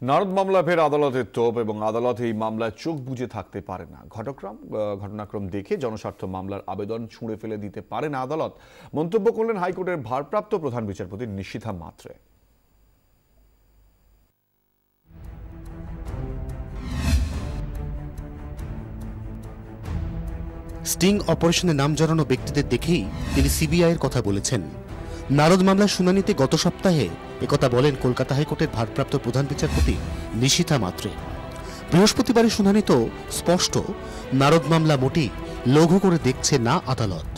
নারদ মামলা ফের আদালতের তোপ এবং আদালত এই মামলায় চোখ বুজে থাকতে পারে না। ঘটনাক্রম দেখে জনস্বার্থ মামলার আবেদন ছুঁড়ে ফেলে দিতে পারে না আদালত, মন্তব্য করলেন হাইকোর্টের ভারপ্রাপ্ত প্রধান বিচারপতি নিশিথা মাত্রে। স্টিং অপারেশনে নাম জড়ানো ব্যক্তিদের দেখেই তিনি সিবিআইয়ের কথা বলেছেন। নারদ মামলার শুনানিতে গত সপ্তাহে একথা বলেন কলকাতা হাইকোর্টের ভারপ্রাপ্ত প্রধান বিচারপতি নিশিথা মাত্রে। বৃহস্পতিবারের শুনানি তো স্পষ্ট, নারদ মামলা মোটেই লঘু করে দেখছে না আদালত।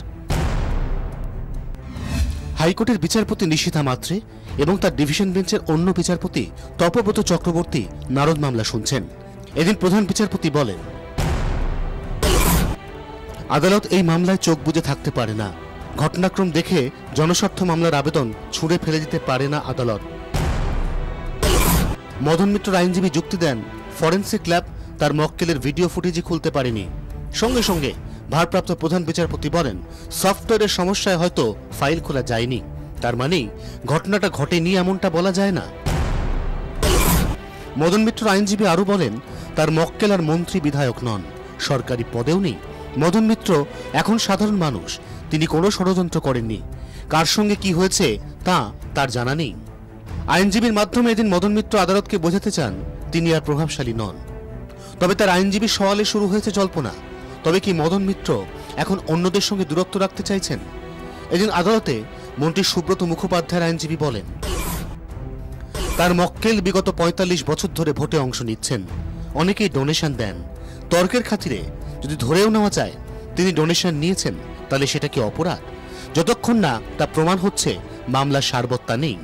হাইকোর্টের বিচারপতি নিশিথা মাত্রে এবং তার ডিভিশন বেঞ্চের অন্য বিচারপতি তপব্রত চক্রবর্তী নারদ মামলা শুনছেন। এদিন প্রধান বিচারপতি বলেন, আদালত এই মামলায় চোখ বুজে থাকতে পারে না। ঘটনাক্রম দেখে জনস্বার্থ মামলার আবেদন ছুঁড়ে ফেলে দিতে পারে না আদালত। মদন মিত্রর আইনজীবী যুক্তি দেন, ফরেনসিক ল্যাব তার মক্কেলের ভিডিও ফুটেজই খুলতে পারেনি। সঙ্গে সঙ্গে ভারপ্রাপ্ত প্রধান বিচারপতি বলেন, সফটওয়্যারের সমস্যায় হয়তো ফাইল খোলা যায়নি, তার মানে ঘটনাটা ঘটেনি এমনটা বলা যায় না। মদন মিত্রর আইনজীবী আরও বলেন, তার মক্কেল আর মন্ত্রী বিধায়ক নন, সরকারি পদেও নেই। মদন মিত্র এখন সাধারণ মানুষ, তিনি কোনো ষড়যন্ত্র করেননি। কার সঙ্গে কি হয়েছে তা তার জানা নেই। আইনজীবীর মাধ্যমে এদিন মদন মিত্র আদালতকে বোঝাতে চান তিনি আর প্রভাবশালী নন। তবে তার আইনজীবীর সওয়ালে শুরু হয়েছে জল্পনা, তবে কি মদন মিত্র এখন অন্যদের সঙ্গে দূরত্ব রাখতে চাইছেন? এদিন আদালতে মন্ত্রী সুব্রত মুখোপাধ্যায়ের আইনজীবী বলেন, তার মক্কেল বিগত ৪৫ বছর ধরে ভোটে অংশ নিচ্ছেন, অনেকেই ডোনেশন দেন। তর্কের খাতিরে যদি ধরেও নেওয়া যায় তিনি ডোনেশন নিয়েছেন, তাহলে সেটা কি অপরাধ? যতক্ষণ না তা প্রমাণ হচ্ছে মামলার সারবত্তা নেই।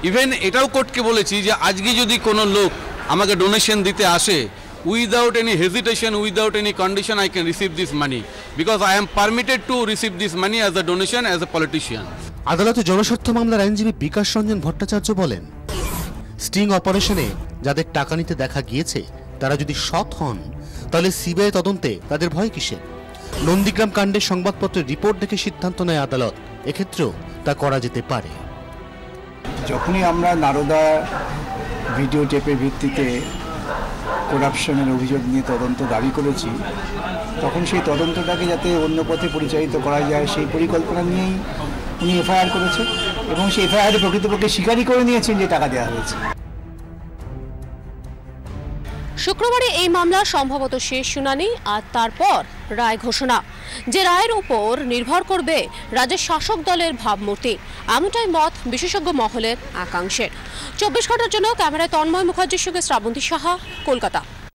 ইভেন এটাও কোর্টকে বলেছি যে আজকে যদি কোনো লোক আমাকে ডোনেশন দিতে আসে, without any hesitation, without any condition, I can receive this money because I am permitted to receive this money as a donation as a politician. আদালতে জনস্বার্থ মামলার আইনজীবী বিকাশ রঞ্জন ভট্টাচার্য বলেন, স্টিং অপারেশনে যাদের টাকা নিতে দেখা গিয়েছে তারা যদি সৎ হন, তাহলে সিবিআই তদন্তে তাদের ভয় কিসের? নন্দীগ্রাম কাণ্ডের সংবাদপত্রের রিপোর্ট দেখে সিদ্ধান্ত নেয় আদালত, এক্ষেত্রেও তা করা যেতে পারে। যখনই আমরা নারদা ভিডিও টেপের ভিত্তিতে করাপশনের অভিযোগ নিয়ে তদন্ত দাবি করেছি, তখন সেই তদন্তটাকে যাতে অন্য পথে পরিচালিত করা যায় সেই পরিকল্পনা নিয়েই উনি এফআইআর করেছেন এবং সেই এফআইআরে প্রকৃতপক্ষে স্বীকারই করে নিয়েছেন যে টাকা দেওয়া হয়েছে। শুক্রবারে এই মামলার সম্ভবত শেষ শুনানি আর তারপর রায় ঘোষণা, যে রায়ের উপর নির্ভর করবে রাজ্যের শাসক দলের ভাবমূর্তি, এমনটাই মত বিশেষজ্ঞ মহলের একাংশের। ২৪ ঘন্টার জন্য ক্যামেরায় তন্ময় মুখার্জির সঙ্গে শ্রাবন্তী সাহা, কলকাতা।